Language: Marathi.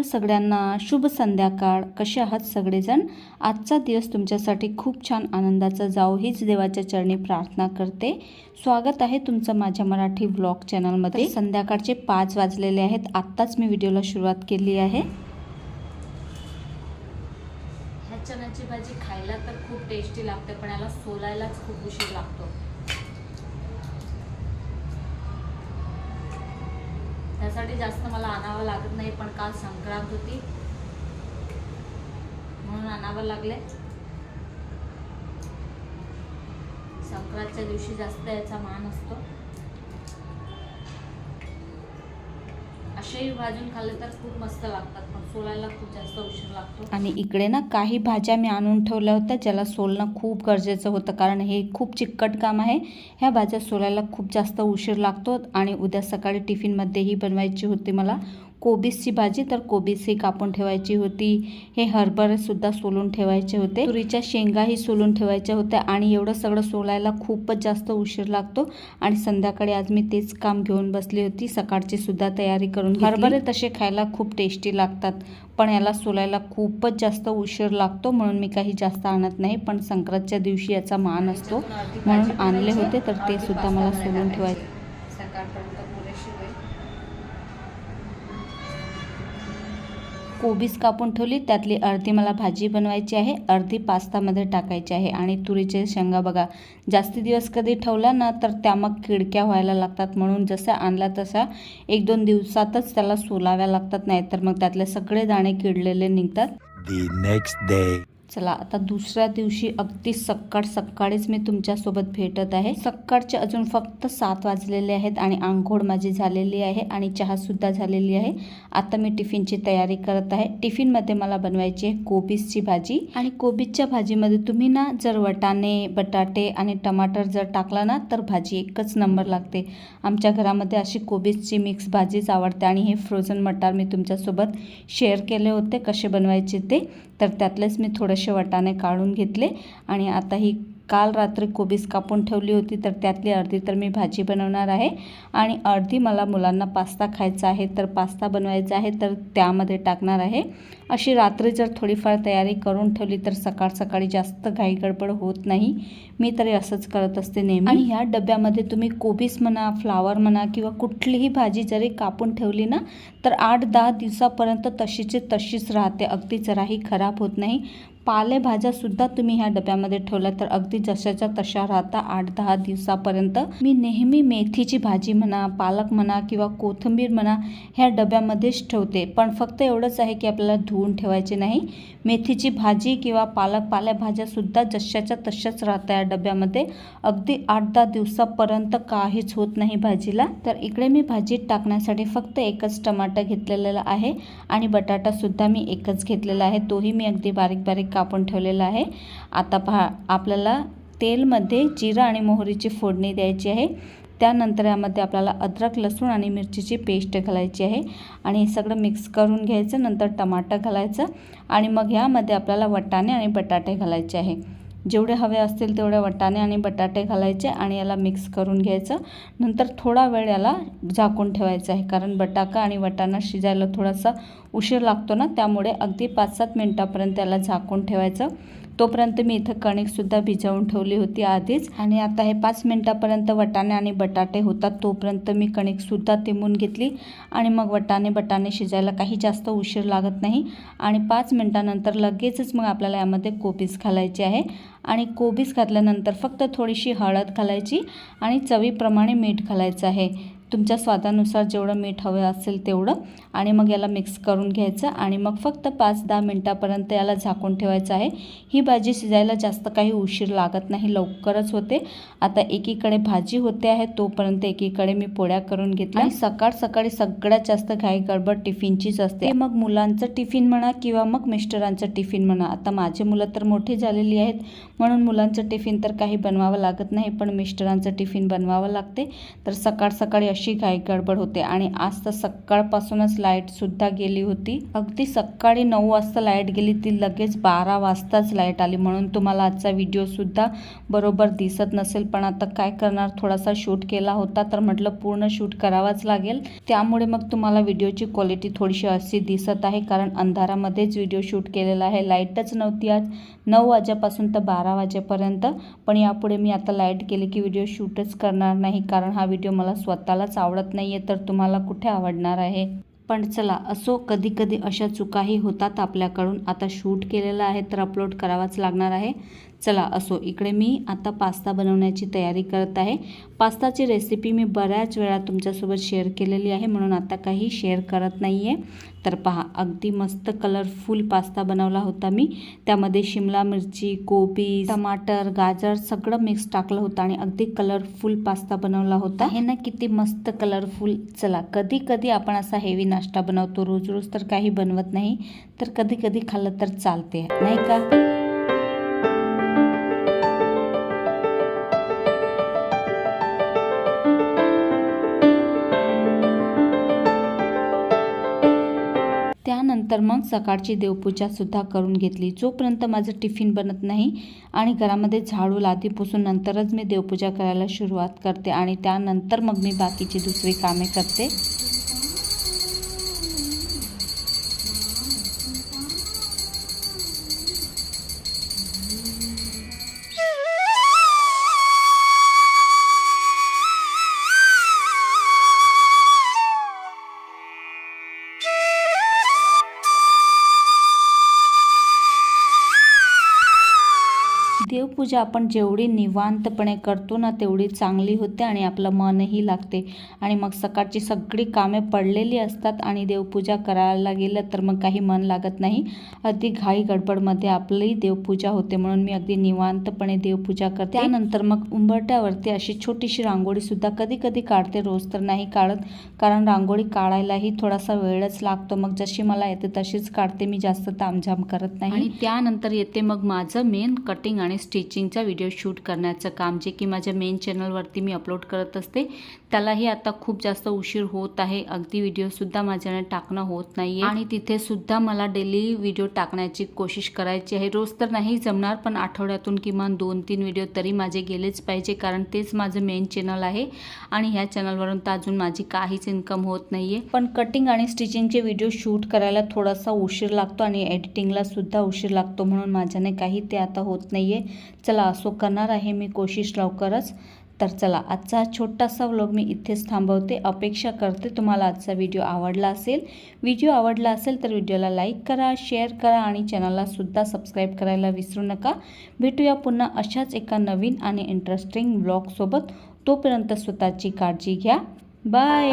सगळ्यांना शुभ संध्याकाळ. कसे आहात सगळेजण? आजचा दिवस तुमच्यासाठी खूप छान आनंदाचा जाओ हीच देवाच्या चरणी प्रार्थना करते. स्वागत आहे तुमचं माझ्या मराठी व्लॉग चॅनलमध्ये. संध्याकाळचे 5 वाजलेले आहेत. आत्ताच मी व्हिडिओला सुरुवात केली आहे. ह्या चण्याची भाजी खायला तर खूप टेस्टी लागते, पण याला सोलायलाच खूप उशीर लागतो. त्यासाठी जास्त मला आणावं लागत नाही, पण काल संक्रांत होती म्हणून आणावं लागले. संक्रांतच्या दिवशी जास्त याचा मान असतो. असेही भाजून खाल्ले तर खूप मस्त लागतात, पण सोलायला खूप जास्त उशीर लागतो. आणि इकडे ना काही भाज्या मी आणून ठेवल्या होत्या ज्याला सोलणं खूप गरजेचं होतं, कारण हे खूप चिकट काम आहे. ह्या भाज्या सोलायला खूप जास्त उशीर लागतो. आणि उद्या सकाळी टिफिनमध्येही बनवायची होती मला कोबीसची भाजी, तर कोबीसही कापून ठेवायची होती. हे हरभरेसुद्धा सोलून ठेवायचे होते. तुरीच्या शेंगाही सोलून ठेवायच्या होत्या. आणि एवढं सगळं सोलायला खूपच जास्त उशीर लागतो. आणि संध्याकाळी आज मी तेच काम घेऊन बसली होती. सकाळची सुद्धा तयारी करून घेतली. हरभरे तसे खायला खूप टेस्टी लागतात, पण याला सोलायला खूपच जास्त उशीर लागतो, म्हणून मी काही जास्त आणत नाही. पण संक्रांतच्या दिवशी याचा मान असतो म्हणून आणले होते, तर ते सुद्धा मला सोलून ठेवायचे. सकाळपर्यंत पुरेशी होईल. कोबीस कापून ठेवली, त्यातली अर्धी मला भाजी बनवायची आहे, अर्धी पास्तामध्ये टाकायची आहे. आणि तुरीचे शेंगा बघा, जास्ती दिवस कधी ठेवला ना तर त्या मग किडक्या व्हायला लागतात, म्हणून जसं आणला तसा 1-2 दिवसातच त्याला सोलाव्या लागतात, नाहीतर मग त्यातले सगळे दाणे किडलेले निघतात. Next day. चला आता दुसऱ्या दिवशी अगदी सकाळीच मी तुमच्यासोबत भेटत आहे. सकाळचे अजून फक्त 7 वाजलेले आहेत आणि आंघोळ माझी झालेली आहे आणि चहासुद्धा झालेली आहे. आता मी टिफिनची तयारी करत आहे. टिफिनमध्ये मला बनवायची आहे कोबीसची भाजी. आणि कोबीसच्या भाजीमध्ये तुम्ही ना जर वाटाणे, बटाटे आणि टमाटर जर टाकला ना तर भाजी एकच नंबर लागते. आमच्या घरामध्ये अशी कोबीसची मिक्स भाजीच आवडते. आणि हे फ्रोझन मटार मी तुमच्यासोबत शेअर केले होते कसे बनवायचे ते, तर त्यातलेच मी थोडेसे वाटाणे काढून घेतले. आणि आता ही काल रात्री कोबीस कापून ठेवली होती, तर त्यातली अर्धी तर मी भाजी बनवणार आहे आणि अर्धी मला मुलांना पास्ता खायचा आहे, तर पास्ता बनवायचा आहे, तर त्यामध्ये टाकणार आहे. अशी रात्री जर थोडीफार तयारी करून ठेवली तर सकाळी जास्त घाई गडबड होत नाही. मी तरी असंच करत असते नेहमी. आणि ह्या डब्यामध्ये तुम्ही कोबीस म्हणा, फ्लावर म्हणा किंवा कुठलीही भाजी जरी कापून ठेवली ना तर 8-10 दिवसापर्यंत तशीच राहते, अगदी जराही खराब होत नाही. पालेभाज्यासुद्धा तुम्ही ह्या डब्यामध्ये ठेवल्या तर अगदी जशाच्या तशा राहता 8-10 दिवसापर्यंत. मी नेहमी मेथीची भाजी म्हणा, पालक म्हणा किंवा कोथिंबीर म्हणा ह्या डब्यामध्येच ठेवते, पण फक्त एवढंच आहे की आपल्याला धुवून ठेवायचे नाही. मेथीची भाजी किंवा पालेभाज्यासुद्धा जशाच्या तशाच राहतात या डब्यामध्ये, अगदी 8-10 दिवसापर्यंत काहीच होत नाही भाजीला. तर इकडे मी भाजीत टाकण्यासाठी फक्त एकच टमाटर घेतलेला आहे आणि बटाटासुद्धा मी एकच घेतलेला आहे, तोही मी अगदी बारीक कापून ठेवलेला आहे. आता पहा, आपल्याला तेलमध्ये जिरा आणि मोहरीची फोडणी द्यायची आहे. त्यानंतर यामध्ये आपल्याला अद्रक, लसूण आणि मिरचीची पेस्ट घालायची आहे आणि हे सगळं मिक्स करून घ्यायचं. नंतर टमाटर घालायचं आणि मग ह्यामध्ये आपल्याला वाटाणे आणि बटाटे घालायचे आहे. जेवढे हवे असतील तेवढे वाटाणे आणि बटाटे घालायचे आणि याला मिक्स करून घ्यायचं. नंतर थोडा वेळ याला झाकून ठेवायचं आहे, कारण बटाका आणि वाटाणा शिजायला थोडासा उशीर लागतो ना, त्यामुळे अगदी 5-7 मिनिटापर्यंत याला झाकून ठेवायचं. तोपर्यंत मी इथं कणिकसुद्धा भिजवून ठेवली होती आधीच. आणि आता हे 5 मिनिटापर्यंत वाटाणे आणि बटाटे होतात, तोपर्यंत मी कणिकसुद्धा तिंबून घेतली. आणि मग बटाणे शिजायला काही जास्त उशीर लागत नाही. आणि 5 मिनिटानंतर लगेचच मग आपल्याला यामध्ये कोबीस घालायचे आहे. आणि कोबीस घातल्यानंतर फक्त थोडीशी हळद घालायची आणि चवीप्रमाणे मीठ घालायचं आहे. तुमच्या स्वादानुसार जेवढं मीठ हवं असेल तेवढं. आणि मग याला मिक्स करून घ्यायचं आणि मग फक्त 5-10 मिनिटापर्यंत याला झाकून ठेवायचं आहे. ही भाजी शिजायला जास्त काही उशीर लागत नाही, लवकरच होते. आता एकीकडे भाजी होते आहे, तोपर्यंत एकीकडे मी पोळ्या करून घेतल्या. आणि सकाळी सगळ्यात जास्त घाई गडबड टिफिनचीच असते. मग मुलांचं टिफिन म्हणा किंवा मग मिस्टरांचं टिफिन म्हणा. आता माझे मुलं तर मोठी झालेली आहेत, म्हणून मुलांचं टिफिन तर काही बनवावं लागत नाही, पण मिस्टरांचं टिफिन बनवावं लागते. तर सकाळी कशी घाई गडबड होते आणि आज तर सकाळपासूनच लाईटसुद्धा गेली होती. अगदी सकाळी 9 वाजता लाईट गेली, ती लगेच 12 वाजताच लाईट आली, म्हणून तुम्हाला आजचा व्हिडिओसुद्धा बरोबर दिसत नसेल. पण आता काय करणार, थोडासा शूट केला होता तर म्हटलं पूर्ण शूट करावाच लागेल. त्यामुळे मग तुम्हाला व्हिडिओची क्वालिटी थोडीशी अशी दिसत आहे, कारण अंधारामध्येच व्हिडिओ शूट केलेला आहे. लाईटच नव्हती आज 9 वाजेपासून तर 12 वाजेपर्यंत. पण यापुढे मी आता लाईट गेली की व्हिडिओ शूटच करणार नाही, कारण हा व्हिडिओ मला स्वतःलाच आवडत नाही आहे, तर तुम्हाला कुठे आवडणार आहे. पण चला असो, कधी कधी अशा चुकाही होतात आपल्याकडून. आता शूट केलेला आहे तर अपलोड करावाच लागणार आहे. चला असो, इकडे मी आता पास्ता बनवण्याची तयारी करत आहे. पास्ताची रेसिपी मी बऱ्याच वेळा तुमच्यासोबत शेअर केलेली आहे, म्हणून आता काही शेअर करत नाही आहे. तर पहा, अगदी मस्त कलरफुल पास्ता बनवला होता मी. त्यामध्ये शिमला मिरची, कोबी, टमाटर, गाजर सगळं मिक्स टाकलं होतं आणि अगदी कलरफुल पास्ता बनवला होता. हे ना किती मस्त कलरफुल. चला, कधी कधी आपण असा हेवी नाश्ता बनवतो, रोज रोज तर काही बनवत नाही, तर कधी कधी खाल्लं तर चालते, नाही का. त्यानंतर मग सकाळची देवपूजासुद्धा करून घेतली. जोपर्यंत माझं टिफिन बनत नाही आणि घरामध्ये झाडू लादी पुसून नंतरच मी देवपूजा करायला सुरुवात करते आणि त्यानंतर मग मी बाकीची दुसरी कामे करते. देवपूजा आपण जेवढी निवांतपणे करतो ना तेवढी चांगली होते आणि आपलं मनही लागते. आणि मग सकाळची सगळी कामे पडलेली असतात आणि देवपूजा करायला गेलं तर मग काही मन लागत नाही. अगदी घाई गडबडमध्ये आपली देवपूजा होते, म्हणून मी अगदी निवांतपणे देवपूजा करते. त्यानंतर मग उंबरट्यावरती अशी छोटीशी रांगोळीसुद्धा कधी कधी काढते, रोज तर नाही काढत, कारण रांगोळी काढायलाही थोडासा वेळच लागतो. मग जशी मला येते तशीच काढते मी, जास्त तामझाम करत नाही. आणि त्यानंतर येते मग माझं मेन कटिंग आणि स्टिचिंगचा व्हिडिओ शूट करण्याचं काम, जे की माझ्या मेन चॅनलवरती मी अपलोड करत असते. त्यालाही आता खूप जास्त उशीर होत आहे, अगदी व्हिडिओसुद्धा माझ्याने टाकणं होत नाही आहे. आणि तिथे सुद्धा मला डेली व्हिडिओ टाकण्याची कोशिश करायची आहे. रोज तर नाही जमणार, पण आठवड्यातून किमान 2-3 व्हिडिओ तरी माझे गेलेच पाहिजे, कारण तेच माझं मेन चॅनल आहे आणि ह्या चॅनलवरून तर अजून माझी काहीच इन्कम होत नाही आहे. पण कटिंग आणि स्टिचिंगचे व्हिडिओ शूट करायला थोडासा उशीर लागतो आणि एडिटिंगला सुद्धा उशीर लागतो, म्हणून माझ्याने काही ते आता होत नाही आहे. चला असो, करणार आहे मी कोशिश लवकरच. तर चला, आजचा छोटासा व्लॉग मी इथेच थांबवते. अपेक्षा करते तुम्हाला आजचा व्हिडिओ आवडला असेल. व्हिडिओ आवडला असेल तर व्हिडिओला लाईक करा, शेअर करा आणि चॅनलला सुद्धा सबस्क्राईब करायला विसरू नका. भेटूया पुन्हा अशाच एका नवीन आणि इंटरेस्टिंग व्लॉगसोबत. तोपर्यंत स्वतःची काळजी घ्या. बाय.